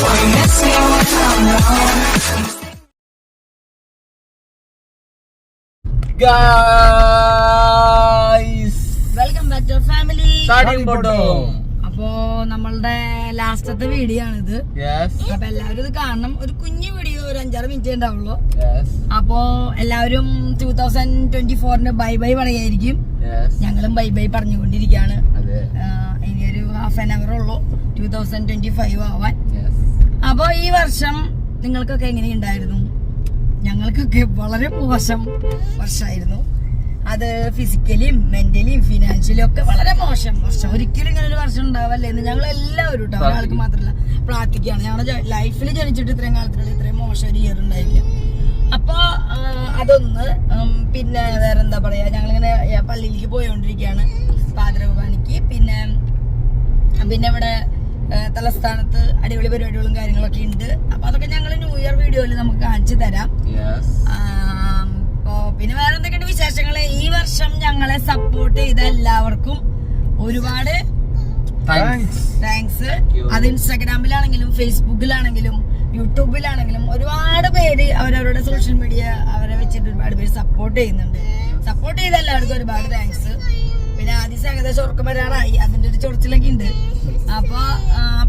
Welcome back to family. അപ്പോ നമ്മളുടെ ലാസ്റ്റത്തെ വീഡിയോ ആണിത്. അപ്പൊ എല്ലാവരും ഇത് കാണണം. ഒരു കുഞ്ഞു വീഡിയോ, ഒരു 5-6 മിനിറ്റ് ഉണ്ടാവുള്ളൂ. അപ്പോ എല്ലാവരും 2024 ബൈ ബൈ പറയായിരിക്കും. ഞങ്ങളും ബൈ ബൈ പറഞ്ഞുകൊണ്ടിരിക്കുകയാണ്. ഇനിയൊരു ഹാഫ് ആൻ അവർ ഉള്ളൂ 2025 ആവാൻ. അപ്പൊ ഈ വർഷം നിങ്ങൾക്കൊക്കെ എങ്ങനെയുണ്ടായിരുന്നു? ഞങ്ങൾക്കൊക്കെ വളരെ മോശം വർഷമായിരുന്നു. അത് ഫിസിക്കലിയും മെന്റലിയും ഫിനാൻഷ്യലിയും ഒക്കെ വളരെ മോശം വർഷം. ഒരിക്കലും ഇങ്ങനെ ഒരു വർഷം ഉണ്ടാവല്ലേ എന്ന് ഞങ്ങൾ എല്ലാവരും കേട്ടോ, ഒരാൾക്ക് മാത്രമല്ല പ്രാർത്ഥിക്കുകയാണ്. ഞങ്ങളുടെ ലൈഫിൽ ജനിച്ചിട്ട് ഇത്രയും കാലത്തിലുള്ള ഇത്രയും മോശം ഒരു ഇയർ ഉണ്ടായില്ല. അപ്പൊ അതൊന്ന്. പിന്നെ വേറെന്താ പറയാ, ഞങ്ങളിങ്ങനെ പള്ളിയിലേക്ക് പോയോണ്ടിരിക്കുകയാണ് പാതിരകുർബാനയ്ക്ക്. പിന്നെ ഇവിടെ തലസ്ഥാനത്ത് അടിപൊളി പരിപാടികളും കാര്യങ്ങളൊക്കെ ഉണ്ട്. അപ്പൊ അതൊക്കെ ഞങ്ങൾ ന്യൂ ഇയർ വീഡിയോയിൽ നമുക്ക് കാണിച്ചു തരാം. പിന്നെ വേറെ എന്തൊക്കെയുണ്ട് വിശേഷങ്ങള്? ഈ വർഷം ഞങ്ങളെ സപ്പോർട്ട് ചെയ്ത എല്ലാവർക്കും ഒരുപാട് താങ്ക്സ്. അത് ഇൻസ്റ്റാഗ്രാമിലാണെങ്കിലും ഫേസ്ബുക്കിലാണെങ്കിലും യൂട്യൂബിലാണെങ്കിലും ഒരുപാട് പേര് അവരവരുടെ സോഷ്യൽ മീഡിയ അവരെ വെച്ചിട്ട് ഒരുപാട് പേര് സപ്പോർട്ട് ചെയ്യുന്നുണ്ട്. സപ്പോർട്ട് ചെയ്ത എല്ലാവർക്കും ഒരുപാട് താങ്ക്സ്. പിന്നെ ആദ്യം ഏകദേശം ഉറക്കം വരാറായി, അതിന്റെ ഒരു ചൊറിച്ചിലൊക്കെ ഉണ്ട്. അപ്പൊ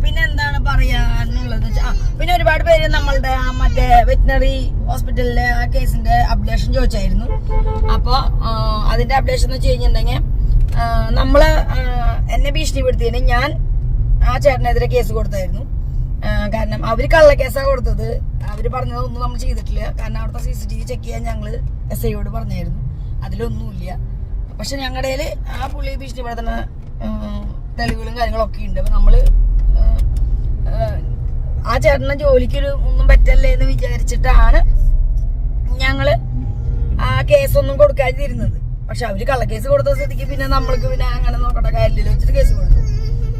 പിന്നെ എന്താണ് പറയാനുള്ളത് വെച്ചാൽ, പിന്നെ ഒരുപാട് പേര് നമ്മളുടെ മറ്റേ വെറ്റിനറി ഹോസ്പിറ്റലിലെ ആ കേസിന്റെ അപ്ഡേഷൻ ചോദിച്ചായിരുന്നു. അപ്പൊ അതിന്റെ അപ്ഡേഷൻ എന്ന് വെച്ച് കഴിഞ്ഞിട്ടുണ്ടെങ്കിൽ, നമ്മള് എന്നെ ഭീഷണിപ്പെടുത്തിയതിന് ഞാൻ ആ ചേട്ടനെതിരെ കേസ് കൊടുത്തായിരുന്നു. കാരണം അവര് കള്ളക്കേസാ കൊടുത്തത്. അവര് പറഞ്ഞതൊന്നും നമ്മൾ ചെയ്തിട്ടില്ല. കാരണം അവിടുത്തെ CCTV ചെക്ക് ചെയ്യാൻ ഞങ്ങള് SI പറഞ്ഞായിരുന്നു. അതിലൊന്നുമില്ല. പക്ഷെ ഞങ്ങളുടെ ആ പുള്ളിയെ ഭീഷണിപ്പെടുത്തുന്ന തെളിവുകളും കാര്യങ്ങളൊക്കെ ഉണ്ട്. അപ്പൊ നമ്മള് ആ ചേട്ടന്റെ ജോലിക്കൊരു ഒന്നും പറ്റല്ലേ എന്ന് വിചാരിച്ചിട്ടാണ് ഞങ്ങള് ആ കേസൊന്നും കൊടുക്കാതിരുന്നത്. പക്ഷെ അവര് കള്ളക്കേസ് കൊടുത്ത സ്ഥിതിക്ക് പിന്നെ നമ്മൾക്ക് പിന്നെ അങ്ങനെ നോക്കേണ്ട കാര്യമില്ലല്ലോ വെച്ചിട്ട് കേസ് കൊടുത്തു.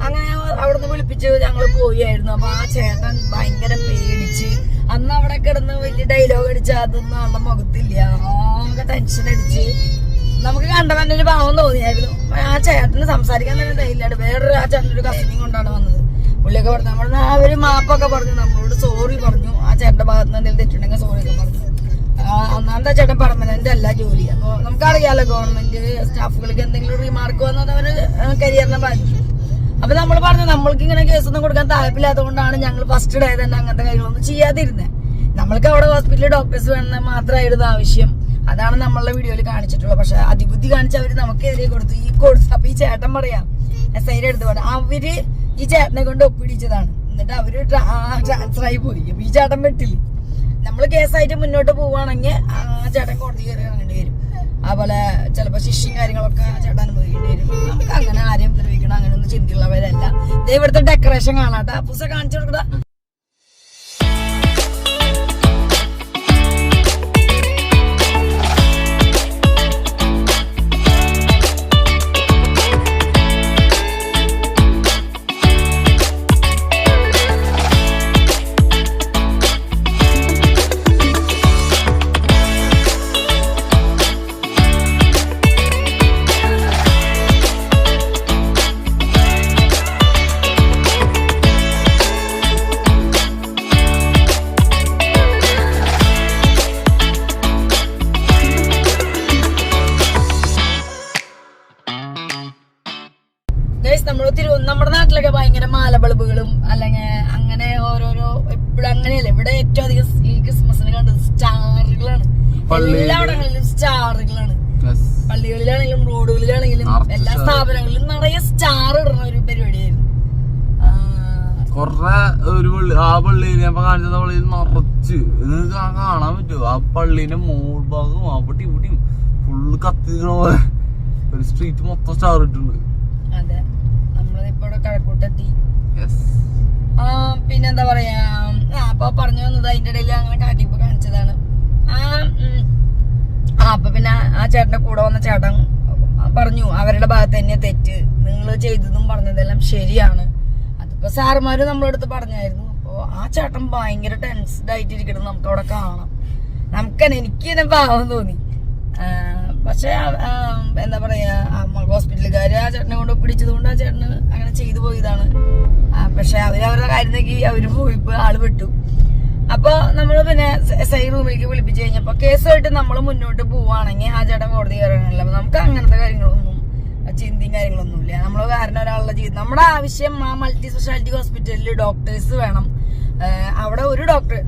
അങ്ങനെ അവിടുന്ന് വിളിപ്പിച്ച് ഞങ്ങൾ പോയായിരുന്നു. അപ്പൊ ആ ചേട്ടൻ ഭയങ്കര പേടിച്ച് അന്ന് അവിടെ കിടന്ന് വലിയ ഡയലോഗ് അടിച്ച് അതൊന്നും ആളുടെ മുഖത്തില്ല. ആകെ ടെൻഷൻ അടിച്ച് നമുക്ക് കണ്ടവൻ ഒരു ഭാവം തോന്നിയായിരുന്നു. ആ ചേട്ടന് സംസാരിക്കാൻ തന്നെ ധൈര്യമാണ്. വേറൊരു ആ ചേട്ടനൊരു കസിനെയും കൊണ്ടാണ് വന്നത്. പുള്ളിയൊക്കെ പറഞ്ഞു, നമ്മൾ അവര് മാപ്പൊക്കെ പറഞ്ഞു, നമ്മളോട് സോറി പറഞ്ഞു. ആ ചേട്ടന്റെ ഭാഗത്ത് നിന്ന് എന്തെങ്കിലും തെറ്റുണ്ടെങ്കിൽ സോറി ഒക്കെ പറഞ്ഞു. ഒന്നാമത്തെ ചേട്ടൻ പെർമനന്റ് അല്ല ജോലി. അപ്പൊ നമുക്കറിയാലോ ഗവൺമെന്റ് സ്റ്റാഫുകൾക്ക് എന്തെങ്കിലും റിമാർക്ക് വന്നത് അവര് കരിയറിനെ ബാധിക്കും. അപ്പൊ നമ്മൾ പറഞ്ഞു നമ്മൾക്ക് ഇങ്ങനെ കേസൊന്നും കൊടുക്കാൻ താല്പര്യമില്ലാത്തതുകൊണ്ടാണ് ഞങ്ങൾ ഫസ്റ്റ് ഡേ തന്നെ അങ്ങനത്തെ കാര്യങ്ങളൊന്നും ചെയ്യാതിരുന്നത്. നമ്മൾക്ക് അവിടെ ഹോസ്പിറ്റലിൽ ഡോക്ടേഴ്സ് വേണമെന്ന് മാത്രമായിരുന്നു ആവശ്യം. അതാണ് നമ്മളുടെ വീഡിയോയിൽ കാണിച്ചിട്ടുള്ളത്. പക്ഷെ അതിബുദ്ധി കാണിച്ച് അവര് നമുക്കെതിരെ കൊടുത്തു. അപ്പൊ ഈ ചേട്ടൻ പറയാം, SIയുടെ അടുത്ത് പറയാം, അവര് ഈ ചേട്ടനെ കൊണ്ട് ഒപ്പിടിച്ചതാണ്. എന്നിട്ട് അവര് ട്രാൻസ്ഫർ ആയി പോയി. അപ്പൊ ഈ ചേട്ടൻ പെട്ടില്ല. നമ്മള് കേസായിട്ട് മുന്നോട്ട് പോവുകയാണെങ്കിൽ ആ ചേട്ടൻ കോടതി കയറി ഇറങ്ങേണ്ടി വരും. അതുപോലെ ചിലപ്പോ ശിക്ഷയും കാര്യങ്ങളൊക്കെ ആ ചേട്ടൻ അനുഭവിക്കേണ്ടി വരും. നമുക്ക് അങ്ങനെ ആരെയും ഉപദ്രവിക്കണം അങ്ങനെയൊന്നും ചിന്തയുള്ളവരല്ല. ഇവിടുത്തെ ഡെക്കറേഷൻ കാണാട്ടെ. അപ്പൂസ കാണിച്ചു കൊടുക്കടാ. നമ്മുടെ നാട്ടിലൊക്കെ ഭയങ്കര മാല ബൾബുകളും അല്ലെങ്കിൽ അങ്ങനെ ഓരോരോ എപ്പോഴും അങ്ങനെയല്ല. ഇവിടെ ഏറ്റവും അധികം ഈ ക്രിസ്മസിന് കണ്ടത് സ്റ്റാറുകളാണ്. എല്ലായിടങ്ങളിലും സ്റ്റാറുകളാണ്. പള്ളികളിലാണെങ്കിലും റോഡുകളിലാണെങ്കിലും എല്ലാ സ്ഥാപനങ്ങളിലും നിറയെ സ്റ്റാർ ഇടുന്ന ഒരു പരിപാടിയായിരുന്നു. കൊറേ ആ പള്ളിയിൽ കാണിച്ച പള്ളിയിൽ നിറച്ച് കാണാൻ പറ്റുമോ? ആ പള്ളിന്റെ മോൾഭാഗം അവിടെ ഇവിടെയും ഫുള്ള് കത്തിക്കണ പോലെ ഒരു സ്ട്രീറ്റ് മൊത്തം സ്റ്റാർ ഇട്ടുണ്ട്. അതെ, കഴക്കൂട്ടെത്തി. പിന്നെന്താ പറയാ, അപ്പൊ പറഞ്ഞു വന്നത് അതിന്റെ ഇടയിൽ അങ്ങനെ കാട്ടിപ്പോ കാണിച്ചതാണ്. അപ്പൊ പിന്നെ ആ ചേട്ടന്റെ കൂടെ വന്ന ചേട്ടൻ പറഞ്ഞു അവരുടെ ഭാഗത്ത് തന്നെ തെറ്റ്, നിങ്ങൾ ചെയ്തതും പറഞ്ഞതെല്ലാം ശരിയാണ്. അതിപ്പോ സാറുമാര് നമ്മളടുത്ത് പറഞ്ഞായിരുന്നു. അപ്പൊ ആ ചേട്ടൻ ഭയങ്കര ടെൻസ്ഡ് ആയിട്ടിരിക്കണം. നമുക്ക് അവിടെ കാണാം. എനിക്ക് തന്നെ പാവം തോന്നി. പക്ഷെ എന്താ പറയാ, ഹോസ്പിറ്റലുകാര് ആ ചേട്ടനെ കൊണ്ട് പിടിച്ചത് കൊണ്ട് ആ ചേട്ടന് അങ്ങനെ ചെയ്തു പോയതാണ്. പക്ഷെ അവരവരുടെ കാര്യം നോക്കി അവര് പോയിപ്പോ ആള് വിട്ടു. അപ്പൊ നമ്മള് പിന്നെ SI റൂമിലേക്ക് വിളിപ്പിച്ചു കഴിഞ്ഞപ്പോ കേസുമായിട്ട് നമ്മൾ മുന്നോട്ട് പോവാണെങ്കിൽ ആ ചേട്ടൻ കോടതി കയറാനല്ല. അപ്പൊ നമുക്ക് അങ്ങനത്തെ കാര്യങ്ങളൊന്നും ചിന്തയും കാര്യങ്ങളൊന്നുമില്ല. നമ്മള് കാരണം ഒരാളുടെ ജീവിതം നമ്മുടെ ആവശ്യം ആ മൾട്ടി സ്പെഷ്യാലിറ്റി ഹോസ്പിറ്റലിൽ ഡോക്ടേഴ്സ് വേണം. അവിടെ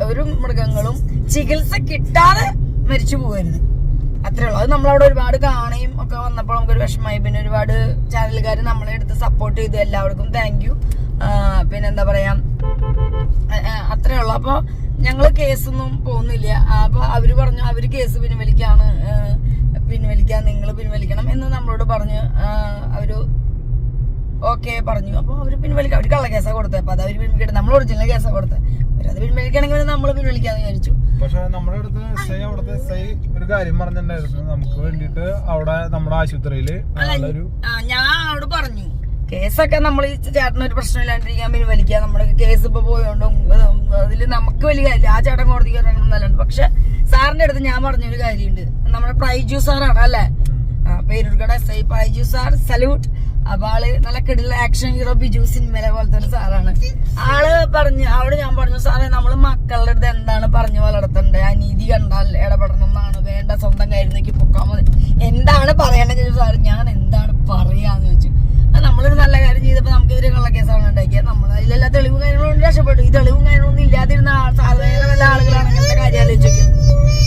ഒരു മൃഗങ്ങളും ചികിത്സ കിട്ടാതെ മരിച്ചു പോകരുത്, അത്രേ ഉള്ളൂ. അത് നമ്മളവിടെ ഒരുപാട് കാണുകയും ഒക്കെ വന്നപ്പോൾ നമുക്കൊരു വിഷമമായി. പിന്നെ ഒരുപാട് ചാനലുകാർ നമ്മളെ എടുത്ത് സപ്പോർട്ട് ചെയ്തു, എല്ലാവർക്കും താങ്ക് യു. പിന്നെന്താ പറയാ, അത്രേ ഉള്ളു. അപ്പൊ ഞങ്ങള് കേസൊന്നും പോകുന്നില്ല. അപ്പൊ അവര് പറഞ്ഞു അവര് കേസ് പിൻവലിക്കാൻ നിങ്ങൾ പിൻവലിക്കണം എന്ന് നമ്മളോട് പറഞ്ഞ് അവര് ഓക്കെ പറഞ്ഞു. അപ്പൊ അവര് പിൻവലിക്കാം. അവര് കള്ള കേസാ കൊടുത്തത്. അപ്പൊ അത് അവര് പിൻവലിക്കട്ടെ, നമ്മൾ ഒറിജിനൽ കേസാ കൊടുത്തത്. അവരത് പിൻവലിക്കണമെങ്കിൽ നമ്മൾ പിൻവലിക്കാന്ന് വിചാരിച്ചു. പക്ഷെ നമ്മുടെ അടുത്ത് അവിടുത്തെ SI ഒരു കാര്യം പറഞ്ഞിട്ടുണ്ടായിരുന്നു, നമുക്ക് വേണ്ടിട്ട് അവിടെ നമ്മുടെ ആശുപത്രിയില് ഞാൻ അവിടെ പറഞ്ഞു കേസൊക്കെ നമ്മൾ ഈ ചേട്ടനൊരു പ്രശ്നമില്ലാണ്ടിരിക്കാൻ പിൻവലിക്കുക. നമ്മുടെ കേസ് ഇപ്പൊ പോയോണ്ടും അതില് നമുക്ക് വലിയ കാര്യമില്ല. ആ ചേട്ടൻ കോടതി കയറണം നല്ലതാണ്. പക്ഷെ സാറിന്റെ അടുത്ത് ഞാൻ പറഞ്ഞൊരു കാര്യമുണ്ട്. നമ്മുടെ പ്രൈജു സാറാണ് അല്ലെ, Peroorkada SI Praiju sir, salute. അപ്പൊ ആള് നല്ല കിടില ആക്ഷൻ ഹീറോ ബിജു സിനിമയിലെ പോലത്തെ ഒരു സാറാണ്. അവിടെ ഞാൻ പറഞ്ഞു സാറേ, നമ്മള് മക്കളുടെ അടുത്ത് എന്താണ് പറഞ്ഞു വളർത്തണ്ടേ? അനീതി കണ്ടാൽ ഇടപെടണം എന്നാണ്, വേണ്ട സ്വന്തം കാര്യം നോക്കി പൊക്കാൻ മതി. എന്താണ് പറയണെന്ന് ചോദിച്ചു സാറ്. ഞാൻ എന്താണ് പറയാന്ന് ചോദിച്ചു. നമ്മളൊരു നല്ല കാര്യം ചെയ്തപ്പോ നമുക്കെതിരെ കള്ളക്കേസാണ് ഉണ്ടാക്കിയത്. നമ്മൾ അതിലെല്ലാ തെളിവും കാര്യങ്ങളും രക്ഷപ്പെട്ടു. ഈ തെളിവും കാര്യങ്ങളൊന്നും ഇല്ലാതിരുന്ന സാധാരണ നല്ല ആളുകളാണെങ്കിൽ എന്താ കാര്യം ആലോചിക്കും.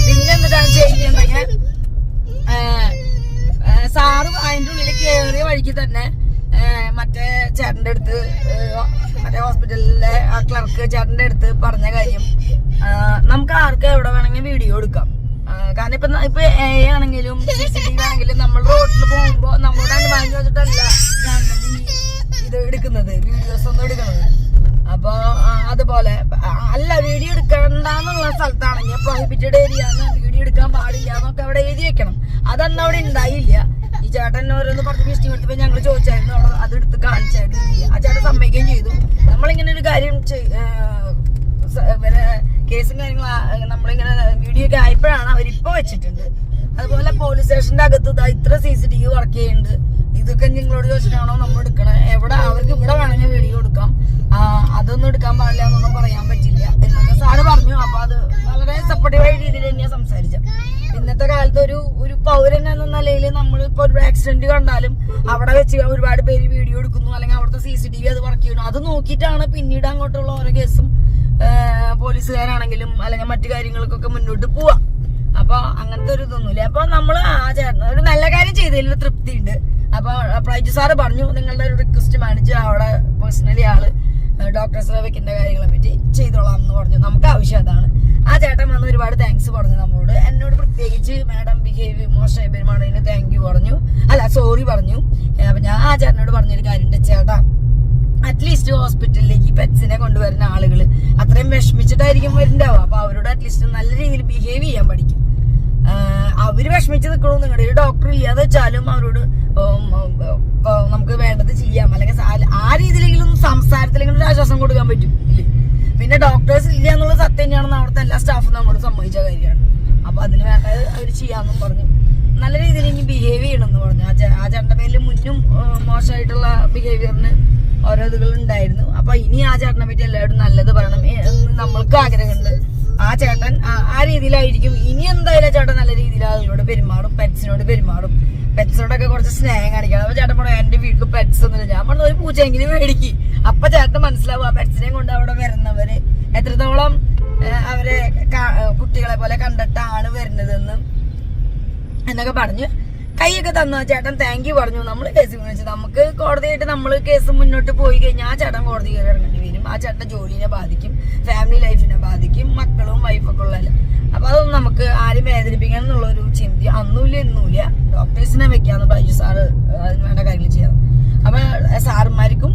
പിന്നെ എന്നിട്ടാണ് ചെയ്യുന്നുണ്ടെങ്കിൽ സാറ് അതിന്റെ ഉള്ളിൽ കയറിയ വഴിക്ക് തന്നെ മറ്റേ ചേട്ടന്റെ അടുത്ത്, മറ്റേ ഹോസ്പിറ്റലിലെ ആ ക്ലർക്ക് ചേട്ടന്റെ അടുത്ത് പറഞ്ഞ കാര്യം, നമുക്ക് ആർക്ക് എവിടെ വേണമെങ്കിൽ വീഡിയോ എടുക്കാം. കാരണം ഇപ്പൊ AI ആണെങ്കിലും CCTV ആണെങ്കിലും നമ്മൾ റോഡിൽ പോകുമ്പോ നമ്മുടെ അനുമാനം വെച്ചിട്ടല്ല ഇത് എടുക്കുന്നത്, വീഡിയോസ് ഒന്നും എടുക്കുന്നത്. അപ്പൊ അതുപോലെ അല്ല, വീഡിയോ എടുക്കണ്ടെന്നുള്ള സ്ഥലത്താണെങ്കിൽ പ്രൊഹിബിറ്റഡ് ഏരിയ വീഡിയോ എടുക്കാൻ പാടില്ല എന്നൊക്കെ അവിടെ എഴുതി വെക്കണം. അതൊന്നും അവിടെ ഉണ്ടായില്ല. ഈ ചേട്ടൻ ഓരോന്ന് പറഞ്ഞ് ഭീഷണി കൊടുത്തപ്പോ ഞങ്ങൾ ചോദിച്ചായിരുന്നു, അവിടെ അതെടുത്ത് കാണിച്ചായിരുന്നു. ആ ചേട്ടൻ സമ്മതിക്കുകയും ചെയ്തു. നമ്മളിങ്ങനെ ഒരു കാര്യം കേസും കാര്യങ്ങളും നമ്മളിങ്ങനെ വീഡിയോ ഒക്കെ ആയപ്പോഴാണ് അവരിപ്പോ വെച്ചിട്ടുണ്ട്. അതുപോലെ പോലീസ് സ്റ്റേഷന്റെ അകത്ത് ഇത്ര CCTV വർക്ക് ചെയ്യുന്നുണ്ട്. ഇതൊക്കെ നിങ്ങളോട് ചോദിച്ചിട്ടാണോ നമ്മൾ എടുക്കണേ? അവർക്ക് ഇവിടെ വേണമെങ്കിൽ വീഡിയോ എടുക്കാം, അതൊന്നും എടുക്കാൻ പാടില്ല എന്നൊന്നും പറയാൻ പറ്റില്ല എന്നൊക്കെ സാറ് പറഞ്ഞു. അപ്പൊ അത് വളരെ സപ്പോർട്ടീവായ രീതിയിൽ തന്നെയാണ് സംസാരിച്ചത്. ഇന്നത്തെ കാലത്ത് ഒരു പൗരൻ എന്ന നിലയിൽ നമ്മളിപ്പോ ഒരു ആക്സിഡന്റ് കണ്ടാലും അവിടെ വെച്ച് ഒരുപാട് പേര് വീഡിയോ എടുക്കുന്നു, അല്ലെങ്കിൽ അവിടുത്തെ CCTV അത് വർക്ക് ചെയ്യുന്നു. അത് നോക്കിയിട്ടാണ് പിന്നീട് അങ്ങോട്ടുള്ള ഓരോ കേസും പോലീസുകാരാണെങ്കിലും അല്ലെങ്കിൽ മറ്റു കാര്യങ്ങൾക്കൊക്കെ മുന്നോട്ട് പോവാ. അപ്പൊ അങ്ങനത്തെ ഒരു ഇതൊന്നുമില്ല. അപ്പൊ നമ്മള് ആ ചേട്ടൻ ഒരു നല്ല കാര്യം ചെയ്തതിൽ ഒരു തൃപ്തി ഉണ്ട്. അപ്പൊ പ്രൈജു സാറ് പറഞ്ഞു നിങ്ങളുടെ ഒരു റിക്വസ്റ്റ് മാനിച്ച് അവിടെ പേഴ്സണലി ആള് ഡോക്ടേഴ്സിനെ വെക്കേണ്ട കാര്യങ്ങളെ പറ്റി ചെയ്തോളാം എന്ന് പറഞ്ഞു. നമുക്ക് ആവശ്യം അതാണ്. ആ ചേട്ടൻ വന്ന് ഒരുപാട് താങ്ക്സ് പറഞ്ഞു നമ്മളോട്. എന്നോട് പ്രത്യേകിച്ച് മാഡം ബിഹേവ് മോശമായി പെരുമാറുന്നതിന് താങ്ക് യു പറഞ്ഞു, സോറി പറഞ്ഞു. അപ്പൊ ഞാൻ ആ ചേട്ടനോട് പറഞ്ഞൊരു കാര്യമുണ്ട്, ചേട്ടാ അറ്റ്ലീസ്റ്റ് ഹോസ്പിറ്റലിലേക്ക് പെറ്റ്സിനെ കൊണ്ടുവരുന്ന ആളുകൾ അത്രയും വിഷമിച്ചിട്ടായിരിക്കും വരുന്നുണ്ടാവുക. അപ്പൊ അവരോട് അറ്റ്ലീസ്റ്റ് നല്ല രീതിയിൽ ബിഹേവ് ചെയ്യാൻ പഠിക്കും. അവര് വിഷമിച്ച് നിൽക്കണു, നിങ്ങളുടെ ഒരു ഡോക്ടർ ഇല്ലാതെ വെച്ചാലും അവരോട് നമുക്ക് വേണ്ടത് ചെയ്യാം, അല്ലെങ്കിൽ ആ രീതിയിലെങ്കിലും സംസാരത്തിലെങ്കിലും ഒരു ആശ്വാസം കൊടുക്കാൻ പറ്റും. ഇല്ലേ, പിന്നെ ഡോക്ടേഴ്സ് ഇല്ല എന്നുള്ള സത്യം തന്നെയാണെന്ന് അവിടുത്തെ എല്ലാ സ്റ്റാഫും നമ്മളോട് സമ്മതിച്ച കാര്യമാണ്. അപ്പൊ അതിന് വേണ്ടത് അവർ ചെയ്യാമെന്നും പറഞ്ഞു. നല്ല രീതിയിൽ ഇനി ബിഹേവ് ചെയ്യണമെന്ന് പറഞ്ഞു. ആ ചേട്ടന്റെ പേരിൽ മുന്നും മോശമായിട്ടുള്ള ബിഹേവിയറിന് ഓരോ ഇതുകൾ ഉണ്ടായിരുന്നു. അപ്പൊ ഇനി ആ ചേട്ടനെ പറ്റി എല്ലാവരും നല്ലത് പറയണം എന്ന് നമ്മൾക്ക് ആഗ്രഹമുണ്ട്. ആ ചേട്ടൻ ആ രീതിയിലായിരിക്കും ഇനി എന്തായാലും ചേട്ടൻ നല്ല രീതിയിൽ ആളുകളോട് പെരുമാറും, പെറ്റ്സിനോട് പെരുമാറും. പെറ്റ്സിനോടൊക്കെ കുറച്ച് സ്നേഹം കാണിക്കണം. അപ്പൊ ചേട്ടൻ പറഞ്ഞു എന്റെ വീട്ടിൽ പെറ്റ്സ് ഒന്നുമില്ല. ഞാൻ പറഞ്ഞു ഒരു പൂച്ചയെങ്കിലും മേടിക്ക്. അപ്പൊ ചേട്ടൻ മനസ്സിലാവും ആ പെറ്റ്സിനെ കൊണ്ട് അവിടെ വരുന്നവര് എത്രത്തോളം അവരെ കുട്ടികളെ പോലെ കണ്ടിട്ടാണ് വരുന്നതെന്ന് എന്നൊക്കെ പറഞ്ഞു. കൈയൊക്കെ തന്നു. ആ ചേട്ടൻ താങ്ക് യു പറഞ്ഞു. നമ്മൾ കേസ് വിളിച്ചു. നമുക്ക് കോടതിയായിട്ട് നമ്മൾ കേസ് മുന്നോട്ട് പോയി കഴിഞ്ഞാൽ ആ ചേട്ടൻ കോടതി കയറി ഇറങ്ങേണ്ടി വരും. ആ ചേട്ടൻ ജോലിനെ ബാധിക്കും, ഫാമിലി ലൈഫിനെ ബാധിക്കും, മക്കളും വൈഫൊക്കെ ഉള്ളതല്ല. അപ്പൊ അതൊന്നും നമുക്ക് ആരും വേദനിപ്പിക്കണം എന്നുള്ളൊരു ചിന്ത അന്നുമില്ല ഇന്നുമില്ല. ഡോക്ടേഴ്സിനെ വെക്കാന്ന് ബൈജു സാറ് അതിന് വേണ്ട കാര്യങ്ങൾ ചെയ്യാം. അപ്പൊ സാറുമാർക്കും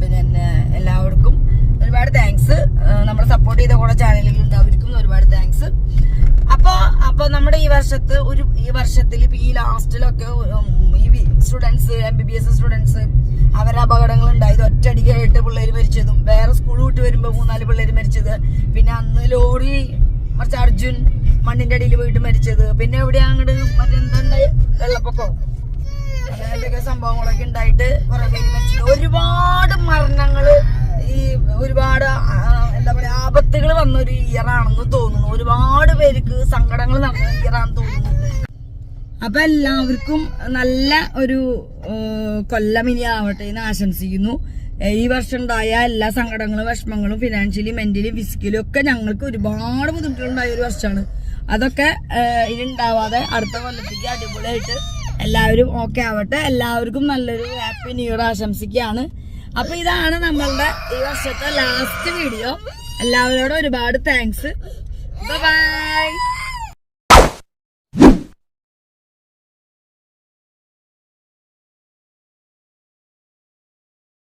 പിന്നെ എല്ലാവർക്കും ഒരുപാട് താങ്ക്സ്. നമ്മളെ സപ്പോർട്ട് ചെയ്ത കുറെ ചാനലുകളുണ്ട്, അവർക്കും ഒരുപാട് താങ്ക്സ്. അപ്പൊ നമ്മുടെ ഈ വർഷത്തിൽ ഈ ലാസ്റ്റിലൊക്കെ ഈ സ്റ്റുഡൻസ് MBBS സ്റ്റുഡൻസ് അവരെ അപകടങ്ങൾ ഉണ്ടായത് ഒറ്റയടിക്കായിട്ട് പിള്ളേര് മരിച്ചതും, വേറെ സ്കൂൾ വിട്ട് വരുമ്പോ 3-4 പിള്ളേര് മരിച്ചത്, പിന്നെ അന്ന് ലോറി മറിച്ച് അർജുൻ മണ്ണിന്റെ അടിയിൽ പോയിട്ട് മരിച്ചത്, പിന്നെ എവിടെ അങ്ങോട്ട് മറ്റെന്തുണ്ടായി വെള്ളപ്പൊക്കോ അങ്ങനത്തെയൊക്കെ സംഭവങ്ങളൊക്കെ ഉണ്ടായിട്ട് കുറെ പേര് മരിച്ചത്. ഒരുപാട് മരണങ്ങള് വന്നൊരു ഇയർ ആണെന്ന് തോന്നുന്നു. ഒരുപാട് പേർക്ക് സങ്കടങ്ങൾ നടന്ന ഇയർ ആണെന്ന് തോന്നുന്നു. അപ്പൊ എല്ലാവർക്കും നല്ല ഒരു കൊല്ലം ഇനി ആവട്ടെ എന്ന് ആശംസിക്കുന്നു. ഈ വർഷം ഉണ്ടായ എല്ലാ സങ്കടങ്ങളും വിഷമങ്ങളും ഫിനാൻഷ്യലി മെന്റലി ഫിസിക്കലി ഒക്കെ ഞങ്ങൾക്ക് ഒരുപാട് ബുദ്ധിമുട്ടുകളുണ്ടായ ഒരു വർഷമാണ്. അതൊക്കെ ഇനി ഉണ്ടാവാതെ അടുത്ത കൊല്ലത്തേക്ക് അടിപൊളിയായിട്ട് എല്ലാവരും ഓക്കെ ആവട്ടെ. എല്ലാവർക്കും നല്ലൊരു ഹാപ്പി ന്യൂ ഇയർ ആശംസിക്കുകയാണ്. അപ്പൊ ഇതാണ് നമ്മളുടെ ഈ വർഷത്തെ ലാസ്റ്റ് വീഡിയോ. എല്ലാവരോടും ഒരുപാട് താങ്ക്സ്. ബൈ.